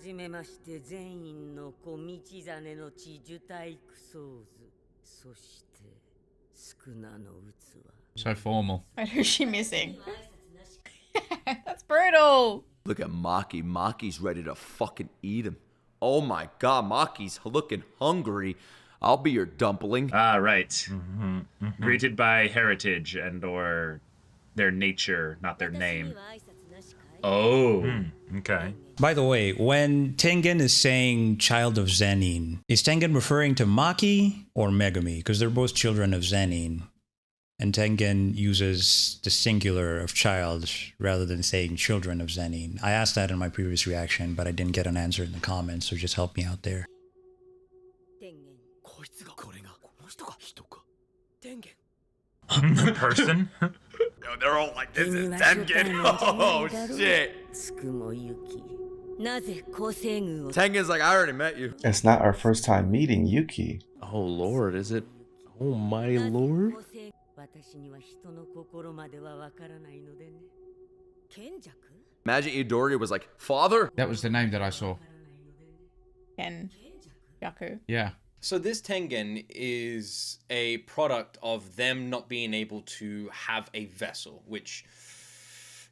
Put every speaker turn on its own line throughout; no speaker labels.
じめまして全員の子道真の地受体クソーズそして少なの器
So formal.
Wait, who's she missing? That's brutal.
Look at Maki. Maki's ready to fucking eat him. Oh my god, Maki's looking hungry. I'll be your dumpling.
Ah, right. Greeted by heritage and or their nature, not their name. Oh.
Okay.
By the way, when Tengen is saying child of Zenin, is Tengen referring to Maki or Megami? Because they're both children of Zenin. And Tengen uses the singular of child rather than saying children of Zenin. I asked that in my previous reaction, but I didn't get an answer in the comments, so just help me out there.
Person?
Yo, they're all like, this is Tengen. Oh, shit. Tengen's like, I already met you.
It's not our first time meeting Yuki.
Oh lord, is it? Oh my lord.
Imagine Itadori was like, father?
That was the name that I saw.
Kenjaku.
Yeah.
So this Tengen is a product of them not being able to have a vessel, which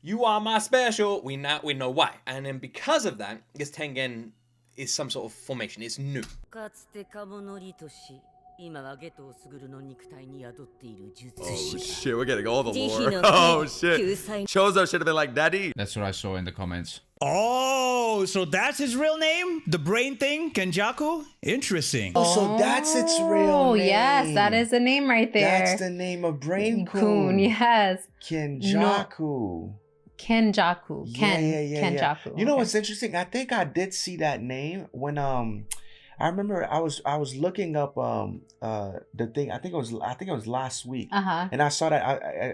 you are my special. We know why. And then because of that, this Tengen is some sort of formation. It's new.
Oh shit, we're getting all the lore. Oh shit. Chozo should have been like, Daddy.
That's what I saw in the comments.
Oh, so that's his real name? The brain thing? Kenjaku? Interesting.
Oh, so that's its real name.
Yes, that is the name right there.
That's the name of Brain
Kun,
Kun.
yes.
Kenjaku.
Kenjaku.
Yeah.
Kenjaku.
You know what's interesting? I think I did see that name when I remember I was looking up the thing. I think it was last week. And I saw that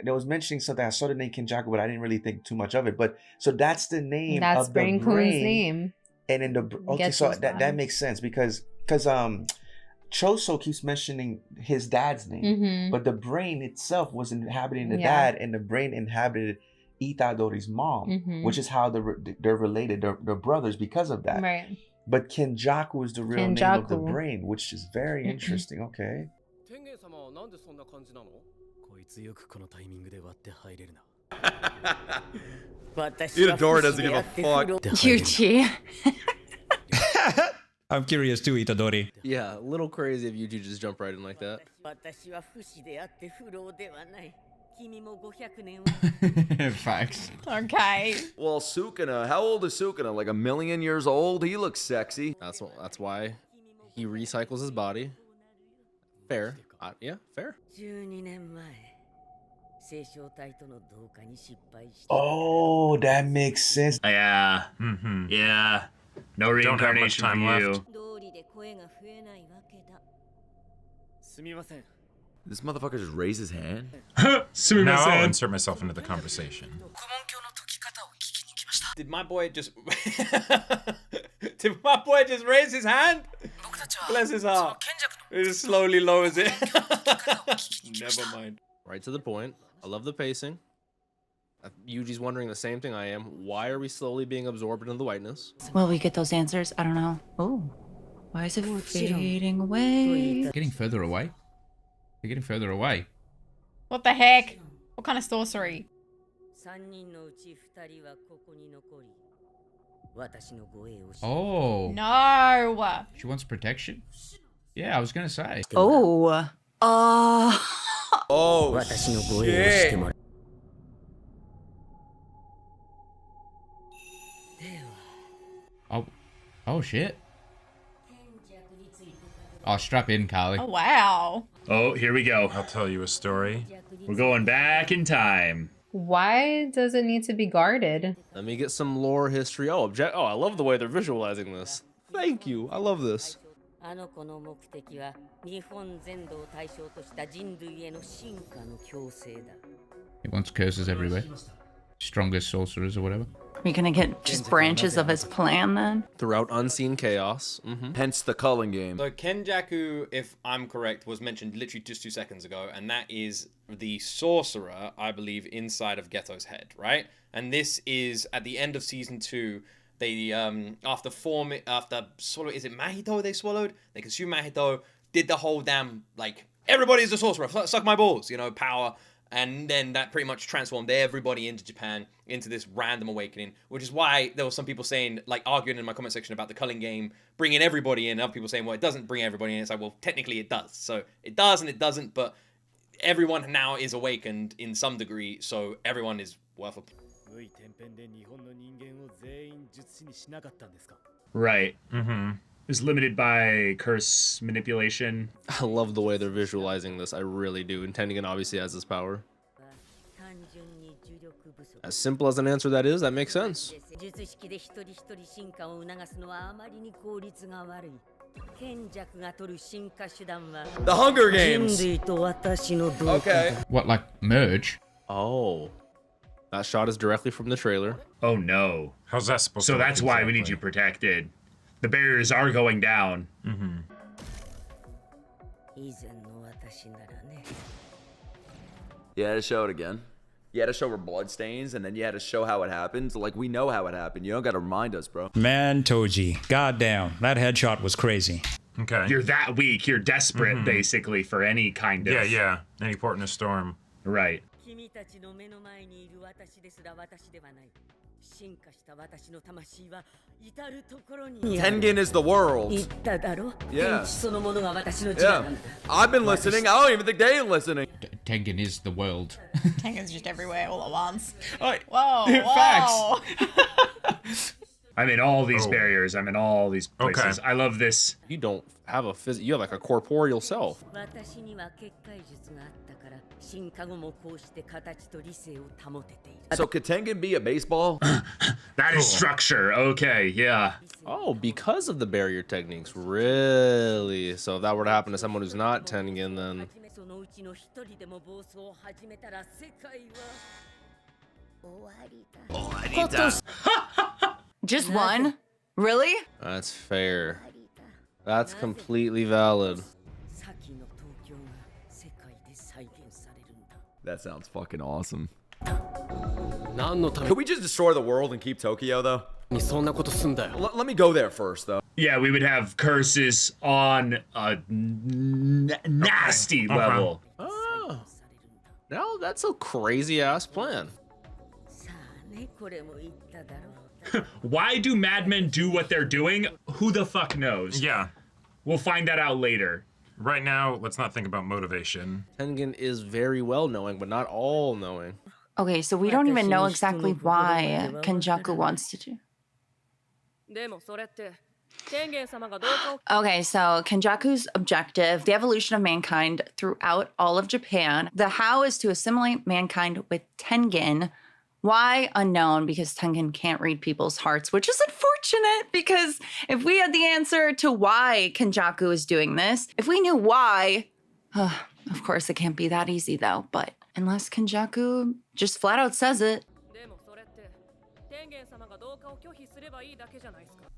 I was mentioning something. I saw the name Kenjaku, but I didn't really think too much of it. But so that's the name
that's
of
Brain
the
Kun's
brain.
name.
And in the okay, so that makes sense because Choso keeps mentioning his dad's name, but the brain itself was inhabiting the dad, and the brain inhabited Itadori's mom, which is how they're related. They're brothers because of that.
Right.
But Kenjaku is the real name of the brain, which is very interesting. Okay.
Itadori doesn't give a fuck.
Yuji.
I'm curious too, Itadori.
Yeah, a little crazy if you just jump right in like that.
Facts.
Okay.
Well, Sukuna, how old is Sukuna? Like 1,000,000 years old? He looks sexy.
That's why he recycles his body. Fair. Yeah, fair.
Oh, that makes sense.
Yeah. Yeah. No reincarnation for you.
This motherfucker just raised his hand.
Now I'll insert myself into the conversation.
Did my boy just raise his hand? Bless his heart. He just slowly lowers it. Never mind.
Right to the point. I love the pacing. Yuji's wondering the same thing I am. Why are we slowly being absorbed into the whiteness?
Will we get those answers? I don't know. Oh, why is it fading away?
Getting further away? You're getting further away.
What the heck? What kind of sorcery?
Oh.
No.
She wants protection? Yeah, I was gonna say.
Oh.
Oh, shit.
Oh, shit. Oh, strap in, Carlie.
Oh, wow.
Oh, here we go.
I'll tell you a story.
We're going back in time.
Why does it need to be guarded?
Let me get some lore history. Oh, I love the way they're visualizing this. Thank you. I love this.
He wants curses everywhere. Strongest sorcerers or whatever.
Are we gonna get just branches of his plan then?
Throughout unseen chaos.
Hence the culling game.
So Kenjaku, if I'm correct, was mentioned literally just 2 seconds ago, and that is the sorcerer, I believe, inside of Geto's head, right? And this is at the end of season 2. They after swallow, is it Mahito they swallowed? They consumed Mahito, did the whole damn like everybody's a sorcerer, suck my balls, you know, power. And then that pretty much transformed everybody into Japan into this random awakening, which is why there were some people saying, like arguing in my comment section about the culling game bringing everybody in. Other people saying, well, it doesn't bring everybody in. It's like, well, technically it does. So it does and it doesn't, but everyone now is awakened in some degree, so everyone is worth a...
Right. Is limited by curse manipulation.
I love the way they're visualizing this. I really do. And Tengen obviously has this power. As simple as an answer that is, that makes sense.
The Hunger Games. Okay.
What, like merge?
Oh. That shot is directly from the trailer.
Oh no.
How's that supposed to
So
work
that's why we need you protected. The barriers are going down.
You had to show it again. You had to show her blood stains, and then you had to show how it happened. Like, we know how it happened. You don't got to remind us, bro.
Man, Toji, goddamn, that headshot was crazy.
Okay.
You're that weak. You're desperate, basically, for any kind of...
Yeah. Any port in a storm.
Right.
Tengen is the world. Yeah. I've been listening. I don't even think they're listening.
Tengen is the world.
Tengen's just everywhere all at once.
Oh,
whoa.
Facts.
I'm in all these barriers. I'm in all these places. I love this.
You don't have you have like a corporeal self.
So could Tengen be a baseball?
That is structure. Okay, yeah.
Oh, because of the barrier techniques. Really? So if that were to happen to someone who's not Tengen, then...
Just one? Really?
That's fair. That's completely valid.
That sounds fucking awesome. Could we just destroy the world and keep Tokyo, though? Let me go there first, though.
Yeah, we would have curses on a nasty level.
Oh. No, that's a crazy-ass plan.
Why do madmen do what they're doing? Who the fuck knows?
Yeah.
We'll find that out later.
Right now, let's not think about motivation.
Tengen is very well-knowing, but not all-knowing.
Okay, so we don't even know exactly why Kenjaku wants to do. Okay, so Kenjaku's objective, the evolution of mankind throughout all of Japan. The how is to assimilate mankind with Tengen. Why? Unknown, because Tengen can't read people's hearts, which is unfortunate because if we had the answer to why Kenjaku is doing this, if we knew why, of course it can't be that easy though, but unless Kenjaku just flat out says it.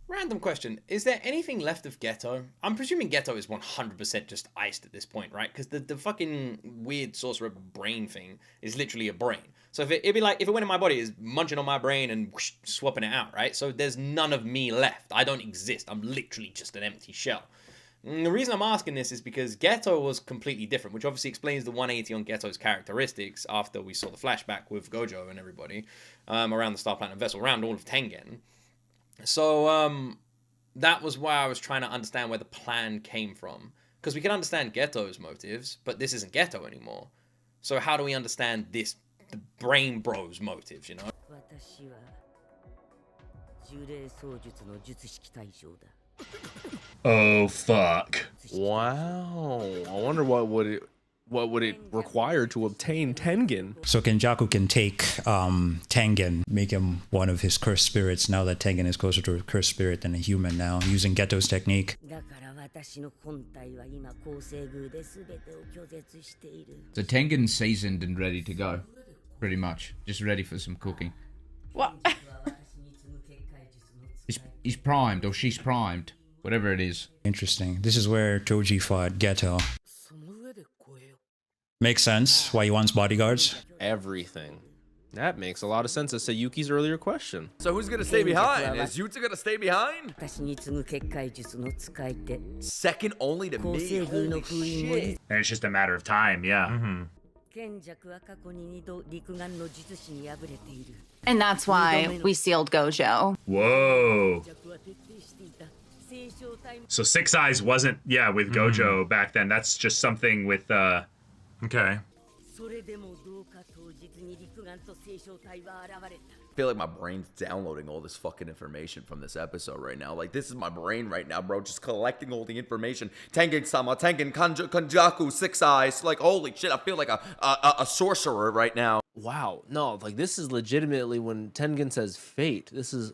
Random question. Is there anything left of Geto? I'm presuming Geto is 100% just iced at this point, right? Because the fucking weird sorcerer brain thing is literally a brain. So if it'd be like, if it went in my body, it's munching on my brain and whoosh, swapping it out, right? So there's none of me left. I don't exist. I'm literally just an empty shell. And the reason I'm asking this is because Geto was completely different, which obviously explains the 180 on Geto's characteristics after we saw the flashback with Gojo and everybody around the Star Platinum vessel, around all of Tengen. So that was why I was trying to understand where the plan came from. Because we can understand Geto's motives, but this isn't Geto anymore. So how do we understand this, the brain bro's motives, you know?
Oh fuck.
Wow. I wonder what would it require to obtain Tengen?
So Kenjaku can take Tengen, make him one of his cursed spirits now that Tengen is closer to a cursed spirit than a human now, using Geto's technique.
So Tengen's seasoned and ready to go, pretty much. Just ready for some cooking.
What?
He's primed, or she's primed. Whatever it is.
Interesting. This is where Toji fought Geto. Makes sense why he wants bodyguards.
Everything. That makes a lot of sense as to Yuki's earlier question.
So who's gonna stay behind? Is Yuta gonna stay behind?
私に次ぐ結界術の使い手
Second only to
構
me.
成軍の
Holy
封印も
shit.
And it's just a matter of time, yeah.
賢弱は過去に2度陸眼の術師に敗れている
And that's why we sealed Gojo.
Whoa.
弱は徹底していた聖書タイム
So Six Eyes wasn't, yeah, with Gojo back then. That's just something with,
Okay.
それでもどうか当日に陸眼と聖書体は現れた
I feel like my brain's downloading all this fucking information from this episode right now. Like, this is my brain right now, bro. Just collecting all the information. Tengen-sama, Tengen, Kanjaku, Six Eyes. Like, holy shit, I feel like a sorcerer right now.
Wow, no, like this is legitimately when Tengen says fate. This is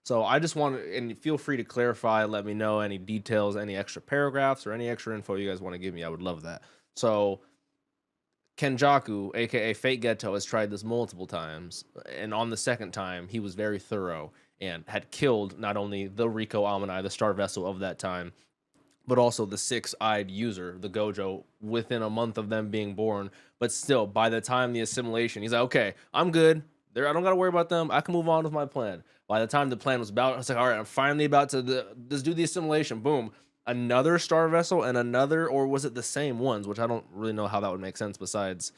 so I just want to, and feel free to clarify, let me know any details, any extra paragraphs or any extra info you guys want to give me. I would love that. So Kenjaku, aka Fate Geto, has tried this multiple times, and on the second time, he was very thorough and had killed not only the Rico Amanai, the star vessel of that time, but also the six-eyed user, the Gojo, within a month of them being born. But still, by the time the assimilation, he's like, okay, I'm good. I don't got to worry about them. I can move on with my plan. By the time the plan was about, I was like, all right, I'm finally about to just do the assimilation. Boom. Another star vessel and another, or was it the same ones? Which I don't really know how that would make sense besides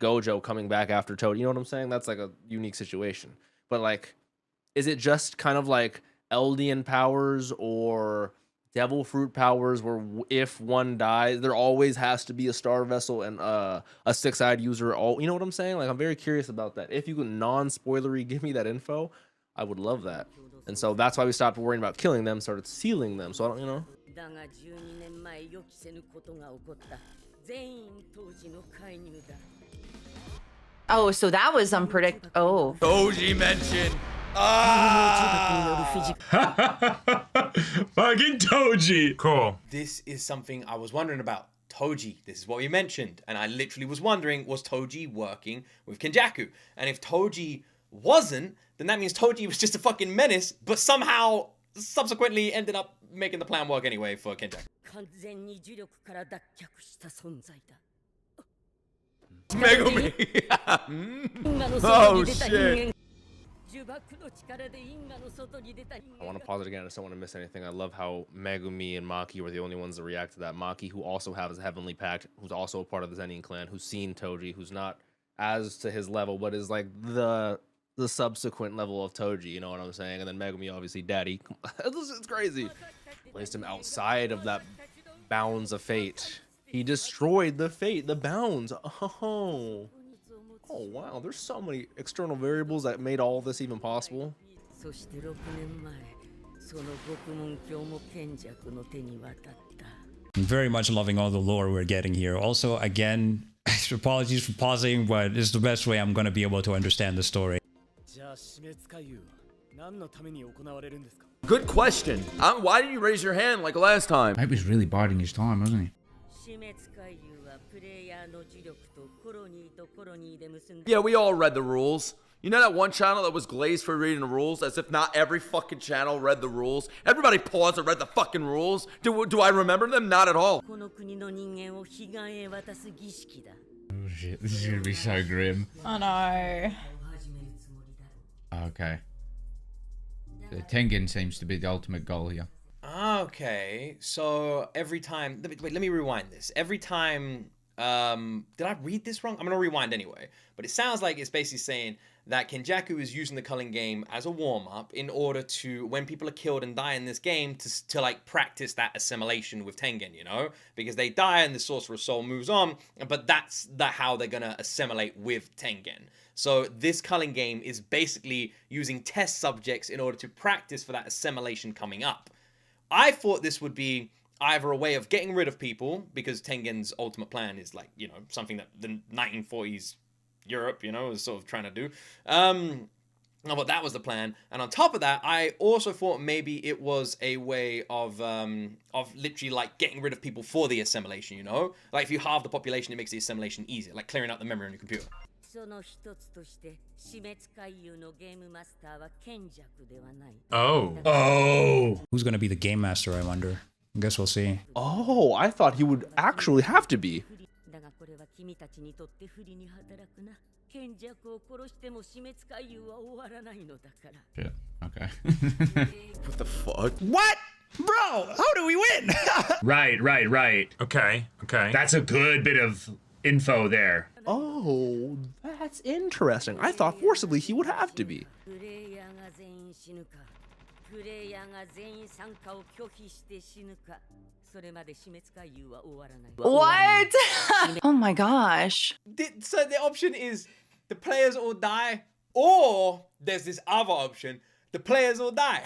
Gojo coming back after Toad. You know what I'm saying? That's like a unique situation. But like, is it just kind of like Eldian powers or devil fruit powers where if one dies, there always has to be a star vessel and a six-eyed user? All, you know what I'm saying? Like, I'm very curious about that. If you can non-spoilery give me that info, I would love that. And so that's why we stopped worrying about killing them, started sealing them. So I don't, you know.
だが12年前予期せぬことが起こった全員当時の介入だ
Oh, so that was unpredictable. Oh.
Toji mentioned.
Fucking Toji.
Cool.
This is something I was wondering about. Toji, this is what we mentioned. And I literally was wondering, was Toji working with Kenjaku? And if Toji wasn't, then that means Toji was just a fucking menace, but somehow subsequently ended up making the plan work anyway for Kenjaku.
完全に呪力から脱却した存在だ
Megumi.
因果の外に出た人
shit.
間呪縛の力で因果の外に出た人
I
間
want to pause it again. I just don't want to miss anything. I love how Megumi and Maki were the only ones that react to that. Maki, who also has Heavenly Pact, who's also a part of the Zenin clan, who's seen Toji, who's not as to his level, but is like the subsequent level of Toji, you know what I'm saying? And then Megumi, obviously, Daddy. It's crazy. Placed him outside of that bounds of fate. He destroyed the fate, the bounds. Oh, wow. There's so many external variables that made all this even possible.
そして6年前その獄門鏡も賢弱の手に渡った
I'm very much loving all the lore we're getting here. Also, again, apologies for pausing, but it's the best way I'm going to be able to understand the story.
Good question. Why didn't you raise your hand like last time?
Maybe he's really biding his time, wasn't he?
死滅回遊はプレイヤーの呪力とコロニーとコロニーで結んだ
Yeah, we all read the rules. You know that one channel that was glazed for reading the rules, as if not every fucking channel read the rules? Everybody paused and read the fucking rules. Do I remember them? Not at all.
この国の人間を彼岸へ渡す儀式だ
Oh shit, this is gonna be so grim.
Oh no.
Okay. So Tengen seems to be the ultimate goal here.
Okay, so every time, wait, let me rewind this. Every time, did I read this wrong? I'm gonna rewind anyway. But it sounds like it's basically saying that Kenjaku is using the culling game as a warm-up in order to, when people are killed and die in this game, to like practice that assimilation with Tengen, you know? Because they die and the Sorcerer's Soul moves on, but that's how they're gonna assimilate with Tengen. So this culling game is basically using test subjects in order to practice for that assimilation coming up. I thought this would be either a way of getting rid of people, because Tengen's ultimate plan is like, you know, something that the 1940s Europe, you know, is sort of trying to do. But that was the plan. And on top of that, I also thought maybe it was a way of literally like getting rid of people for the assimilation, you know? Like if you halve the population, it makes the assimilation easier, like clearing out the memory on your computer.
その一つとして死滅回遊のゲームマスターは賢弱ではない
Oh.
Who's going to be the game master, I wonder? I guess we'll see.
Oh, I thought he would actually have to be.
だがこれは君たちにとって不利に働くな賢弱を殺しても死滅回遊は終わらないのだから。
Shit. Okay.
What the fuck?
What? Bro, how do we win?
Right.
Okay.
That's a good bit of info there.
Oh, that's interesting. I thought forcibly he would have to be.
プレイヤーが全員死ぬか、プレイヤーが全員参加を拒否して死ぬか、それまで死滅回遊は終わらない。
What? Oh my gosh.
So the option is the players all die, or there's this other option, the players all die.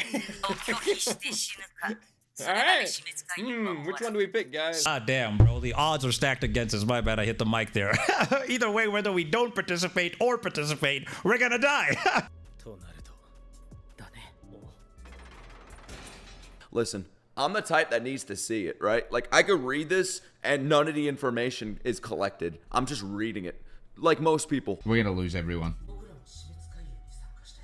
拒否して死ぬか。
All right. Which one do we pick, guys?
Ah, damn, bro. The odds are stacked against us. My bad, I hit the mic there. Either way, whether we don't participate or participate, we're gonna die.
Listen, I'm the type that needs to see it, right? Like, I could read this and none of the information is collected. I'm just reading it. Like most people.
We're gonna lose everyone.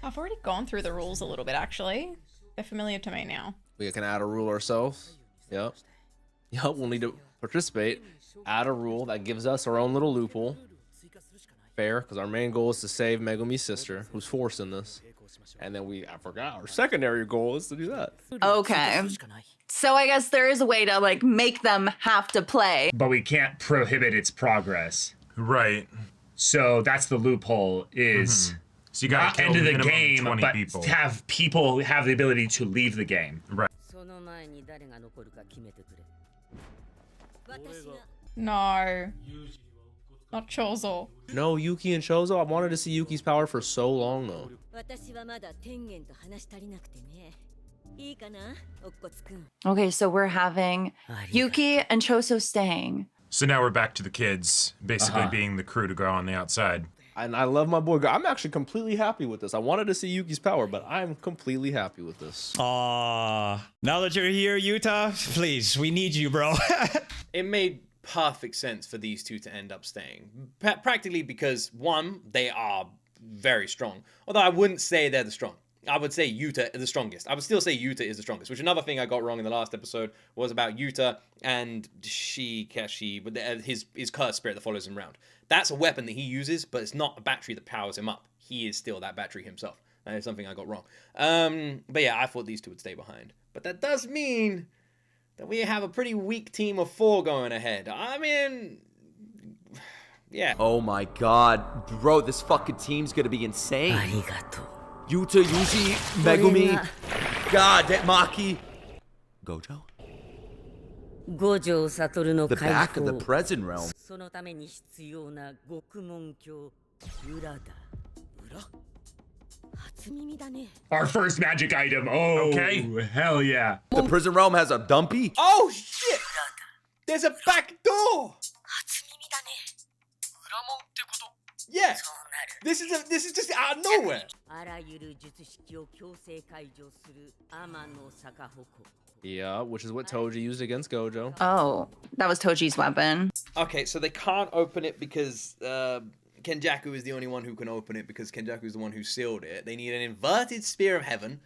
I've already gone through the rules a little bit, actually. They're familiar to me now.
We can add a rule ourselves. Yep. We'll need to participate. Add a rule that gives us our own little loophole. Fair, because our main goal is to save Megumi's sister, who's forced in this. And then I forgot, our secondary goal is to do that.
Okay. So I guess there is a way to like make them have to play.
But we can't prohibit its progress.
Right.
So that's the loophole is
So you got
not end of the
minimum
game,
20
but
people.
have people have the ability to leave the game.
Right.
その前に誰が残るか決めてくれ。私が
No. Not Chozo.
No, Yuki and Chozo. I wanted to see Yuki's power for so long, though.
私はまだ天元と話し足りなくてね。いいかな、おっこつくん。
Okay, so we're having Yuki and Choso staying.
So now we're back to the kids, basically being the crew to go on the outside.
And I love my boy. I'm actually completely happy with this. I wanted to see Yuki's power, but I'm completely happy with this.
Now that you're here, Utah, please, we need you, bro.
It made perfect sense for these two to end up staying. Practically because, one, they are very strong. Although I wouldn't say they're the strong. I would say Yuta is the strongest. I would still say Yuta is the strongest, which another thing I got wrong in the last episode was about Yuta and his cursed spirit that follows him around. That's a weapon that he uses, but it's not a battery that powers him up. He is still that battery himself. That is something I got wrong. But yeah, I thought these two would stay behind. But that does mean that we have a pretty weak team of 4 going ahead. I mean, yeah.
Oh my god. Bro, this fucking team's gonna be insane. Yuta, Yuji, Megumi, God, Maki, Gojo.
Gojo Satoru no
The back of the present realm.
そのために必要な獄門鏡裏だ。裏？初耳だね。
Our first magic item. Oh,
Okay.
Hell yeah.
The prison realm has a dumpy?
Oh shit! There's a back door!
初耳だね。裏門ってこと？
Yeah! This is just out of nowhere!
あらゆる術式を強制解除する天の逆鉾。
Yeah, which is what Toji used against Gojo.
Oh, that was Toji's weapon.
Okay, so they can't open it because Kenjaku is the only one who can open it because Kenjaku is the one who sealed it. They need an inverted spear of heaven.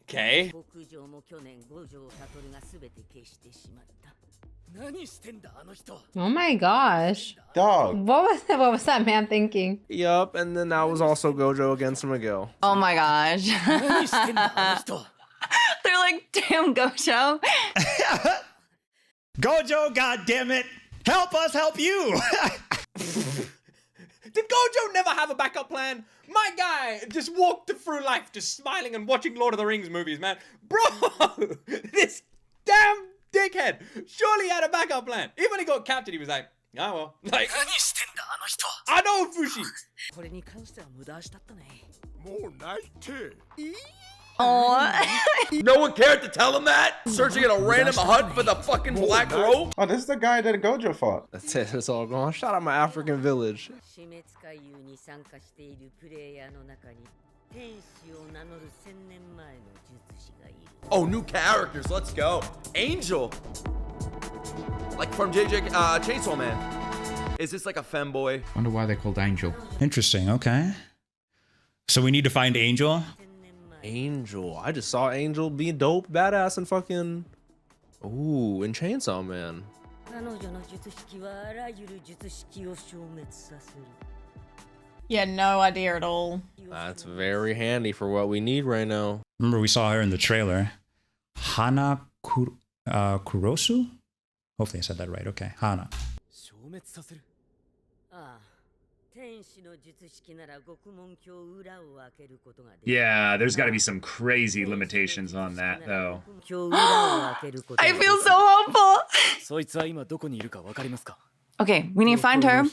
Okay.
牧場も去年五条悟が全て消してしまった。何してんだあの人。
Oh my gosh.
Dog.
What was that man thinking?
Yup, and then that was also Gojo against Miguel.
Oh my gosh.
何してんだあの人。
They're like, damn, Gojo.
Gojo, goddammit! Help us help you!
Did Gojo never have a backup plan? My guy just walked through life just smiling and watching Lord of the Rings movies, man. Bro, this damn dickhead surely had a backup plan. Even when he got captured, he was like, ah, well. Like,
何してんだあの人。
I know Fushi.
これに関しては無駄足だったね。
More night too.
Oh.
No one cared to tell him that? Searching in a random hut for the fucking black robe?
Oh, this is the guy that Gojo fought.
That's it. It's all gone. Shout out my African village.
死滅回遊に参加しているプレイヤーの中に天使を名乗る1000年前の術師がいる。
Oh, new characters. Let's go. Angel. Like from Chainsaw Man. Is this like a femboy?
Wonder why they're called Angel.
Interesting, okay. So we need to find Angel?
Angel. I just saw Angel being dope, badass, and fucking... Ooh, in Chainsaw Man.
彼女の術式はあらゆる術式を消滅させる。
Yeah, no idea at all.
That's very handy for what we need right now.
Remember, we saw her in the trailer. Hana Kurosu? Hopefully I said that right. Okay, Hana.
Yeah, there's got to be some crazy limitations on that, though.
I feel so hopeful. Okay, we need to find her.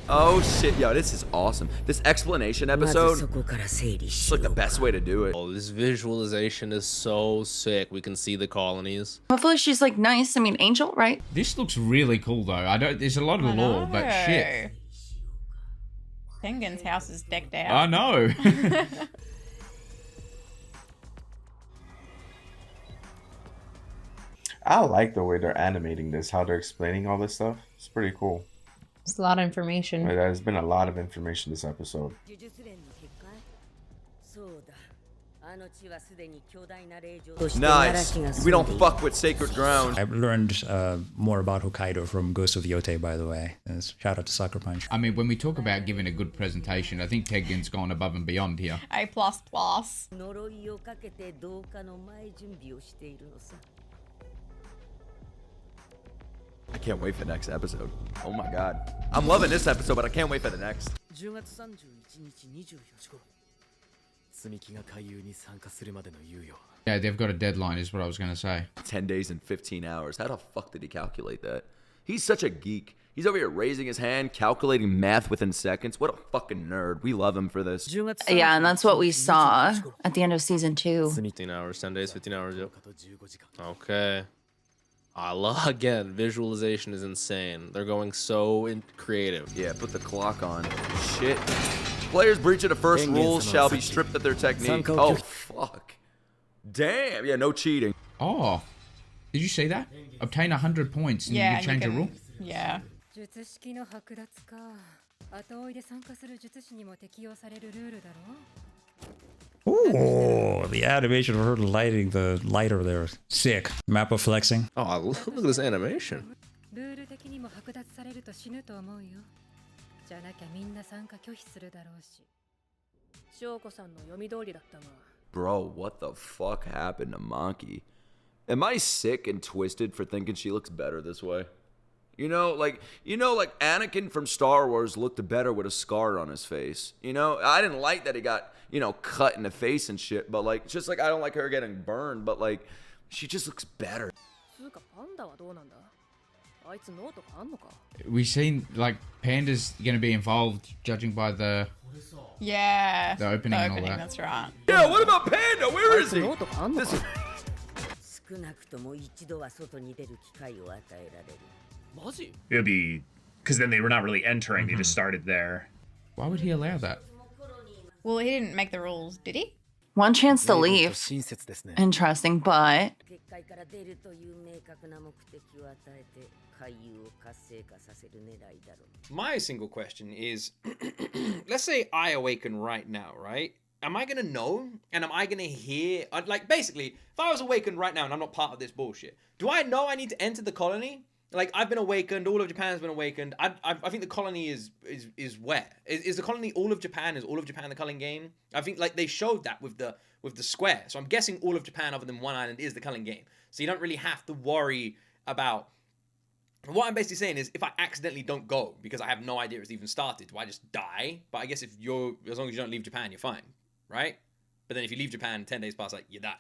Oh shit, yo, this is awesome. This explanation episode, it's like the best way to do it.
Oh, this visualization is so sick. We can see the colonies.
Hopefully she's like nice. I mean, Angel, right?
This looks really cool though. There's a lot of lore, but shit.
Tengen's house is decked out.
I know.
I like the way they're animating this, how they're explaining all this stuff. It's pretty cool.
It's a lot of information.
There's been a lot of information this episode.
Nice. We don't fuck with sacred ground.
I've learned more about Hokkaido from Ghost of Yote, by the way. And shout out to Sucker Punch.
I mean, when we talk about giving a good presentation, I think Tengen's gone above and beyond here.
A++.
I can't wait for the next episode. Oh my god. I'm loving this episode, but I can't wait for the next.
Yeah, they've got a deadline is what I was going to say.
10 days and 15 hours. How the fuck did he calculate that? He's such a geek. He's over here raising his hand, calculating math within seconds. What a fucking nerd. We love him for this.
Yeah, and that's what we saw at the end of season 2.
15 hours, 10 days, 15 hours, yep. Okay. Again, visualization is insane. They're going so creative.
Yeah, put the clock on. Shit. Players breaching the first rules shall be stripped of their technique. Oh, fuck. Damn. Yeah, no cheating.
Oh. Did you see that? Obtain 100 points and you change a rule?
Yeah.
Oh, the animation of her lighting the lighter there. Sick. Mappa flexing.
Oh, look at this animation.
Bro, what the fuck happened to Monkey? Am I sick and twisted for thinking she looks better this way? You know, like Anakin from Star Wars looked better with a scar on his face. You know, I didn't like that he got, cut in the face and shit, but like, just like I don't like her getting burned, but like, she just looks better.
We seen like Panda's gonna be involved, judging by the opening and all that.
That's right.
Yeah, what about Panda? Where is he? This is...
It'll be because then they were not really entering; they just started there.
Why would he allow that?
Well, he didn't make the rules, did he?
One chance to leave. Interesting, but...
My single question is, let's say I awaken right now, right? Am I gonna know? And am I gonna hear? Like, basically, if I was awakened right now and I'm not part of this bullshit, do I know I need to enter the colony? Like, I've been awakened, all of Japan's been awakened. I think the colony is where? Is the colony all of Japan? Is all of Japan the culling game? I think, like, they showed that with the square. So I'm guessing all of Japan other than one island is the culling game. So you don't really have to worry about... What I'm basically saying is, if I accidentally don't go because I have no idea it's even started, do I just die? But I guess as long as you don't leave Japan, you're fine, right? But then if you leave Japan, 10 days pass, like, you die.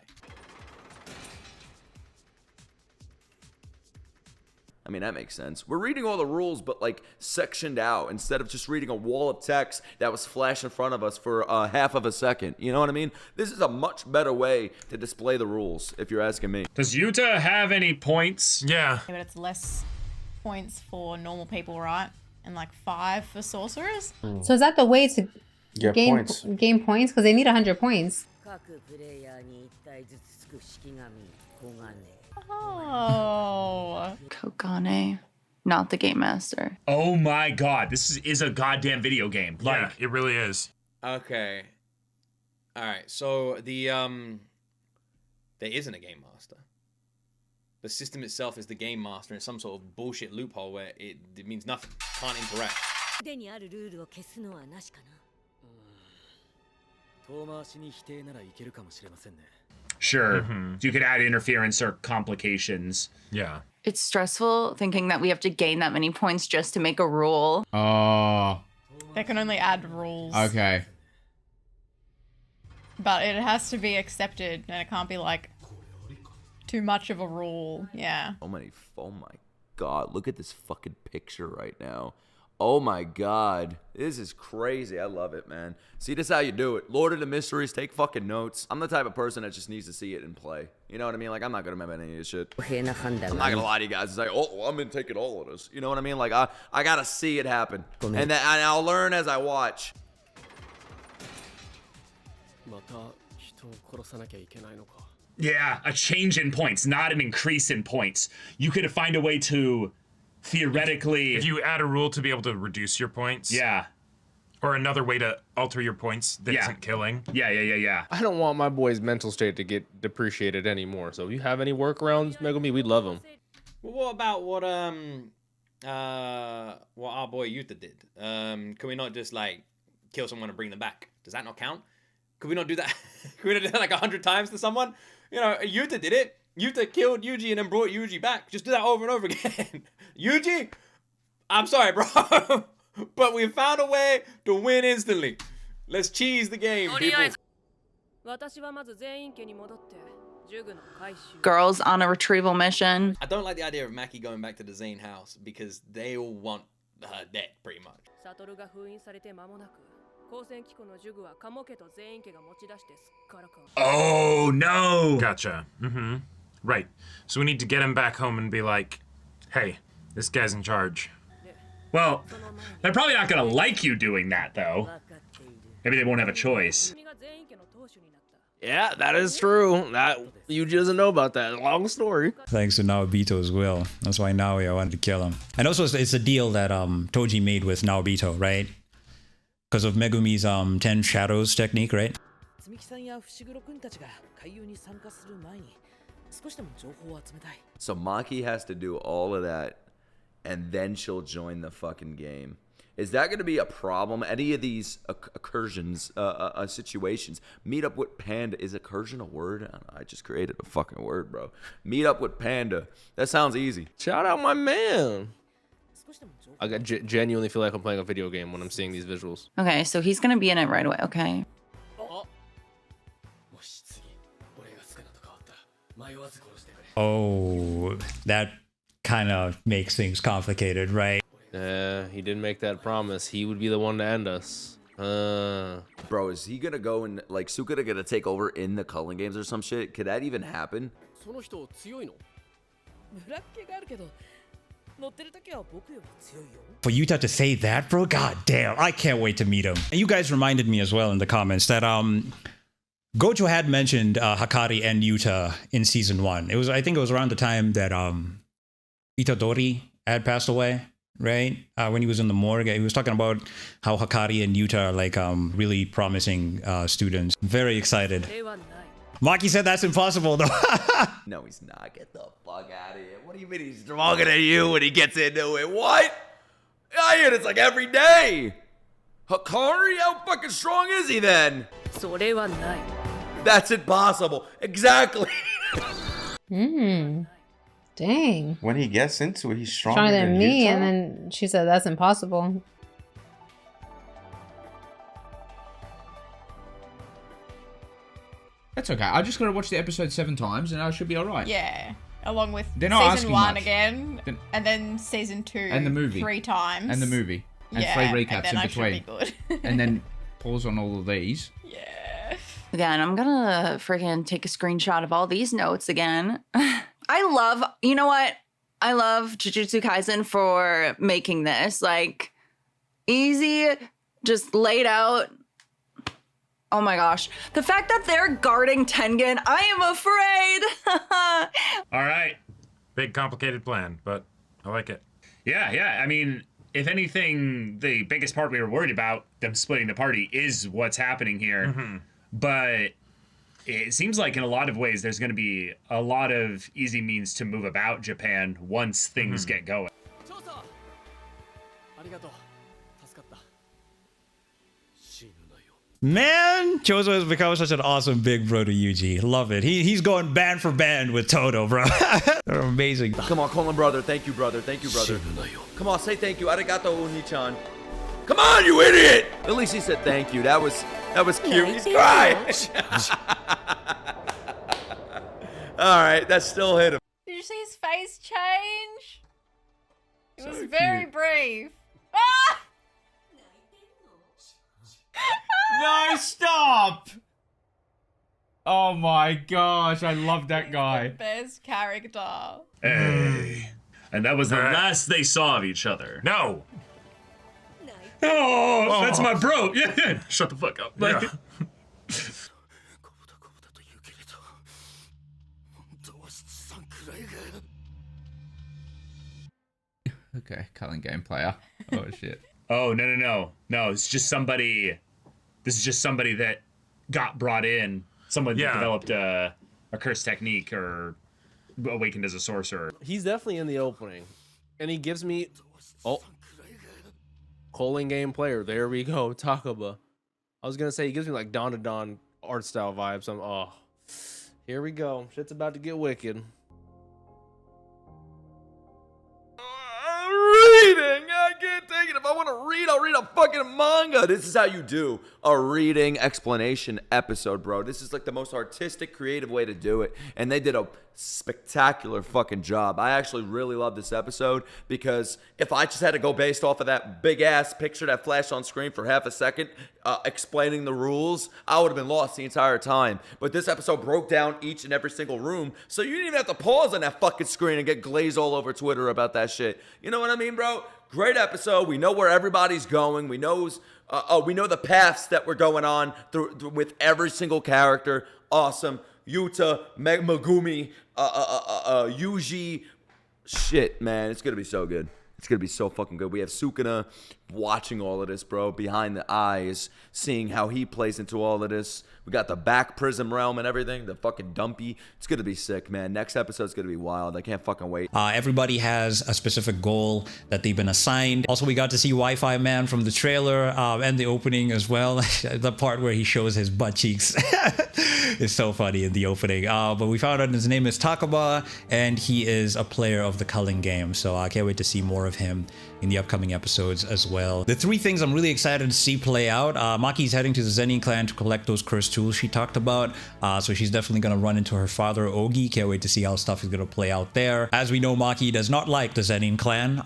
I mean, that makes sense. We're reading all the rules, but like sectioned out instead of just reading a wall of text that was flashed in front of us for half of a second. You know what I mean? This is a much better way to display the rules, if you're asking me.
Does Yuta have any points?
Yeah.
But it's less points for normal people, right? And like 5 for sorcerers?
So is that the way to gain
points?
Gain points? Because they need 100 points.
Oh.
Kokane, not the game master.
Oh my god, this is a goddamn video game. Like,
Yeah, it really is.
Okay. All right. So there isn't a game master. the system itself is the game master in some sort of bullshit loophole where it means nothing, can't interact.
でにあるルールを消すのはなしかな。
遠回しに否定ならいけるかもしれませんね。
Sure. You could add interference or complications.
Yeah.
It's stressful thinking that we have to gain that many points just to make a rule.
Oh.
They can only add rules.
Okay.
But it has to be accepted, and it can't be like too much of a rule. Yeah.
Oh my god, look at this fucking picture right now. Oh my god, this is crazy. I love it, man. See, this is how you do it. Lord of the Mysteries, take fucking notes. I'm the type of person that just needs to see it and play. You know what I mean? Like, I'm not gonna remember any of this shit. I'm not gonna lie to you guys. It's like, oh, well, I'm gonna take it all of this. You know what I mean? Like, I gotta see it happen. And I'll learn as I watch.
Yeah, a change in points, not an increase in points. You could find a way to theoretically...
If you add a rule to be able to reduce your points.
Yeah.
Or another way to alter your points that isn't killing.
Yeah.
I don't want my boy's mental state to get depreciated anymore. So if you have any workarounds, Megumi, we'd love them.
Well, what about what our boy Yuta did? Can we not just like kill someone and bring them back? Does that not count? Could we not do that? Could we not do that like 100 times to someone? You know, Yuta did it. Yuta killed Yuji and then brought Yuji back. Just do that over and over again. Yuji, I'm sorry, bro. But we found a way to win instantly. Let's cheese the game, people.
Girls on a retrieval mission.
I don't like the idea of Maki going back to the Zane house because they all want her dead, pretty much.
Oh, no!
Gotcha. Right. So we need to get him back home and be like, hey, this guy's in charge.
Well, they're probably not gonna like you doing that, though. Maybe they won't have a choice.
Yeah, that is true. That Yuji doesn't know about that. Long story.
Thanks to Naobito as well. That's why Naoya wanted to kill him. And also, it's a deal that Toji made with Naobito, right? Because of Megumi's 10 Shadows technique, right?
So Maki has to do all of that, and then she'll join the fucking game. Is that going to be a problem? Any of these incursions, situations? Meet up with Panda. Is incursion a word? I don't know, I just created a fucking word, bro. Meet up with Panda. That sounds easy.
Shout out my man. I genuinely feel like I'm playing a video game when I'm seeing these visuals.
Okay, so he's gonna be in it right away, okay?
Oh, that kind of makes things complicated, right?
He didn't make that promise. He would be the one to end us.
Bro, is he gonna go and like Sukuna gonna take over in the culling games or some shit? Could that even happen?
For Yuta to say that, bro, god damn, I can't wait to meet him. And you guys reminded me as well in the comments that Gojo had mentioned Hakari and Yuta in season 1. I think it was around the time that Itadori had passed away, right? When he was in the morgue, he was talking about how Hakari and Yuta are like really promising students. Very excited. Maki said that's impossible though.
No, he's not. Get the fuck out of here. What do you mean he's stronger than you when he gets into it? What? I hear this like every day. Hakari? How fucking strong is he then? That's impossible. Exactly.
Dang.
When he gets into it, he's stronger
than me.
Yuta?
And then she said that's impossible.
That's okay. I just gotta watch the episode 7 times and I should be alright.
Yeah. Along with
They're not
season
asking
1
much.
again, and then season 2
and the movie
3 times.
and the movie and
Yeah,
3
and
recaps
then
in
I should be
between.
good.
And then pause on all of these.
Again, I'm gonna freaking take a screenshot of all these notes again. You know what? I love Jujutsu Kaisen for making this. Like, easy, just laid out. Oh my gosh. The fact that they're guarding Tengen, I am afraid.
All right. Big complicated plan, but I like it.
Yeah. I mean, if anything, the biggest part we were worried about, them splitting the party, is what's happening here. But it seems like in a lot of ways there's going to be a lot of easy means to move about Japan once things get going.
Man, Chozo has become such an awesome big bro to Yuji. Love it. He's going band for band with Todo, bro. They're amazing.
Come on, call him brother. Thank you, brother. Thank you, brother. Come on, say thank you. Arigato, Oni-chan. Come on, you idiot! At least he said thank you. That was cute. He's crying. All right, that still hit him.
Did you see his face change? It
So
was very
cute.
brief. Ah!
No, stop! Oh my gosh, I love that guy.
Best character.
Hey. And that was the last they saw of each other.
No.
Oh, that's my bro. Yeah. Shut the fuck up. Like,
Okay, culling game player. Oh shit.
Oh, no. No, it's just somebody. This is just somebody that got brought in. Someone that developed a curse technique or awakened as a sorcerer.
He's definitely in the opening. And he gives me... Oh. Calling game player. There we go. Takaba. I was going to say, he gives me like Dawn to Dawn art style vibes. Oh. Here we go. Shit's about to get wicked.
Reading. I can't take it. If I want to read, I'll read a fucking manga. This is how you do a reading explanation episode, bro. This is like the most artistic, creative way to do it. And they did a spectacular fucking job. I actually really love this episode because if I just had to go based off of that big ass picture that flashed on screen for half a second, explaining the rules, I would have been lost the entire time. But this episode broke down each and every single room, so you didn't even have to pause on that fucking screen and get glazed all over Twitter about that shit. You know what I mean, bro? Great episode. We know where everybody's going. We know the paths that we're going on through with every single character. Awesome. Yuta, Megumi, Yuji. Shit, man. It's going to be so good. It's going to be so fucking good. We have Sukuna watching all of this, bro, behind the eyes, seeing how he plays into all of this. We got the back prism realm and everything, the fucking dumpy. It's going to be sick, man. Next episode's going to be wild. I can't fucking wait.
Everybody has a specific goal that they've been assigned. Also, we got to see Wi-Fi Man from the trailer and the opening as well. The part where he shows his butt cheeks is so funny in the opening. But we found out his name is Takaba, and he is a player of the culling game. So I can't wait to see more of him in the upcoming episodes as well. The three things I'm really excited to see play out. Maki's heading to the Zenin clan to collect those cursed tools she talked about. So she's definitely going to run into her father, Ogi. Can't wait to see how stuff is going to play out there. As we know, Maki does not like the Zenin clan.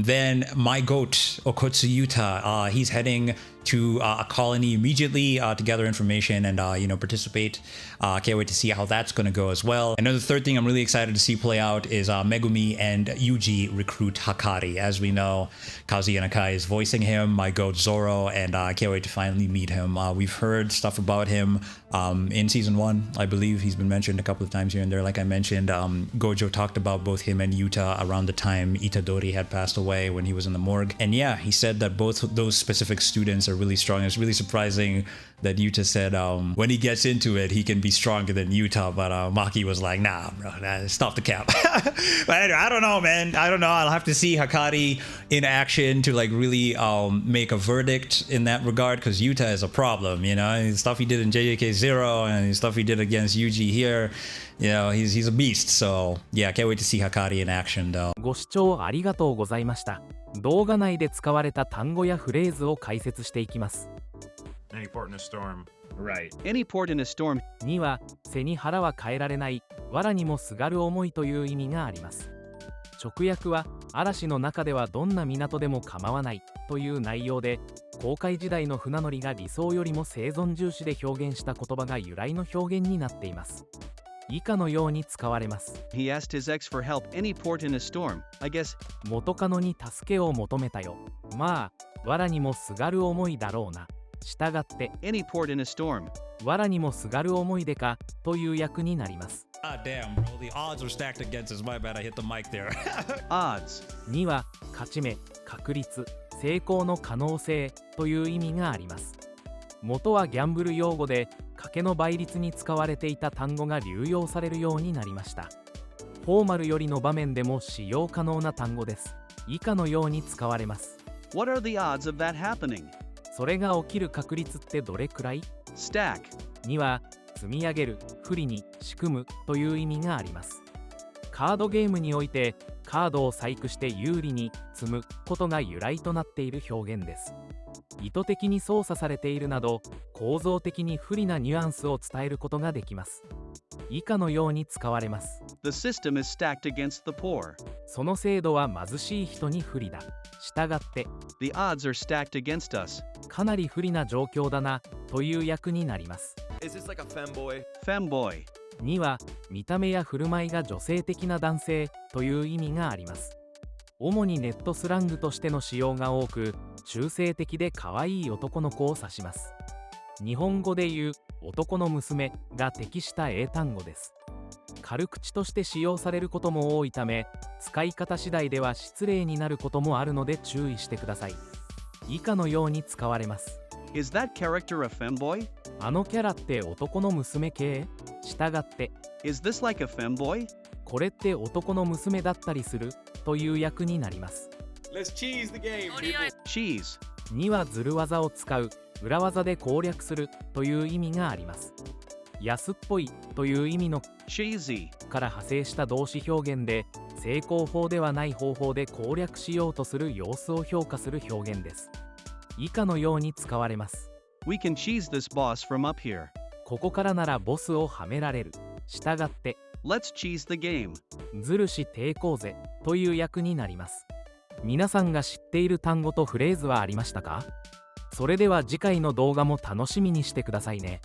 Then my goat, Okotsu Yuta, he's heading to a colony immediately to gather information and participate. Can't wait to see how that's going to go as well. And then the third thing I'm really excited to see play out is Megumi and Yuji recruit Hakari. As we know, Kazuya Nakai is voicing him, my goat Zoro, and I can't wait to finally meet him. We've heard stuff about him in season 1. I believe he's been mentioned a couple of times here and there. Like I mentioned, Gojo talked about both him and Yuta around the time Itadori had passed away when he was in the morgue. And yeah, he said that both those specific students are really strong. It's really surprising that Yuta said when he gets into it, he can be stronger than Yuta, but Maki was like, nah, bro, stop the cap. But anyway, I don't know, man. I don't know. I'll have to see Hakari in action to like really make a verdict in that regard, because Yuta is a problem, you know, stuff he did in JJK 0 and stuff he did against Yuji here, you know, he's a beast. So yeah, I can't wait to see Hakari in action though.
ご視聴ありがとうございました。動画内で使われた単語やフレーズを解説していきます。
Any port in a storm.
Right.
Any port in a storm.
には背に腹は変えられない、藁にもすがる思いという意味があります。直訳は嵐の中ではどんな港でも構わないという内容で、航海時代の船乗りが理想よりも生存重視で表現した言葉が由来の表現になっています。以下のように使われます。
He asked his ex for help any port in a storm. I guess.
元カノに助けを求めたよ。まあ、藁にもすがる思いだろうな。したがって
Any port in a storm.
藁にもすがる思いでかという訳になります。
Ah, damn, bro. The odds were stacked against us. My bad, I hit the mic there.
Odds.
には勝ち目、確率、成功の可能性という意味があります。元はギャンブル用語で賭けの倍率に使われていた単語が流用されるようになりました。フォーマルよりの場面でも使用可能な単語です。以下のように使われます。
What are the odds of that happening?
それが起きる確率ってどれくらい？
Stack
には積み上げる、不利に仕組むという意味があります。カードゲームにおいてカードを細工して有利に積むことが由来となっている表現です。意図的に操作されているなど構造的に不利なニュアンスを伝えることができます。以下のように使われます。
The system is stacked against the poor.
その制度は貧しい人に不利だ。したがって
The odds are stacked against us.
かなり不利な状況だなという訳になります。
Is this like a femboy?
Femboy
には見た目や振る舞いが女性的な男性という意味があります。主にネットスラングとしての使用が多く、中性的で可愛い男の子を指します。日本語で言う男の娘が適した英単語です。軽口として使用されることも多いため、使い方次第では失礼になることもあるので注意してください。以下のように使われます。
Is that character a femboy?
あのキャラって男の娘系？したがって
Is this like a femboy?
これって男の娘だったりするという訳になります。
Let's cheese the game.
Cheese
にはずる技を使う、裏技で攻略するという意味があります。安っぽいという意味の
cheesy
から派生した動詞表現で、成功法ではない方法で攻略しようとする様子を評価する表現です。以下のように使われます。
We can cheese this boss from up here.
ここからならボスをはめられる。したがって
Let's cheese the game.
ずるし抵抗ぜという訳になります。皆さんが知っている単語とフレーズはありましたか？それでは次回の動画も楽しみにしてくださいね。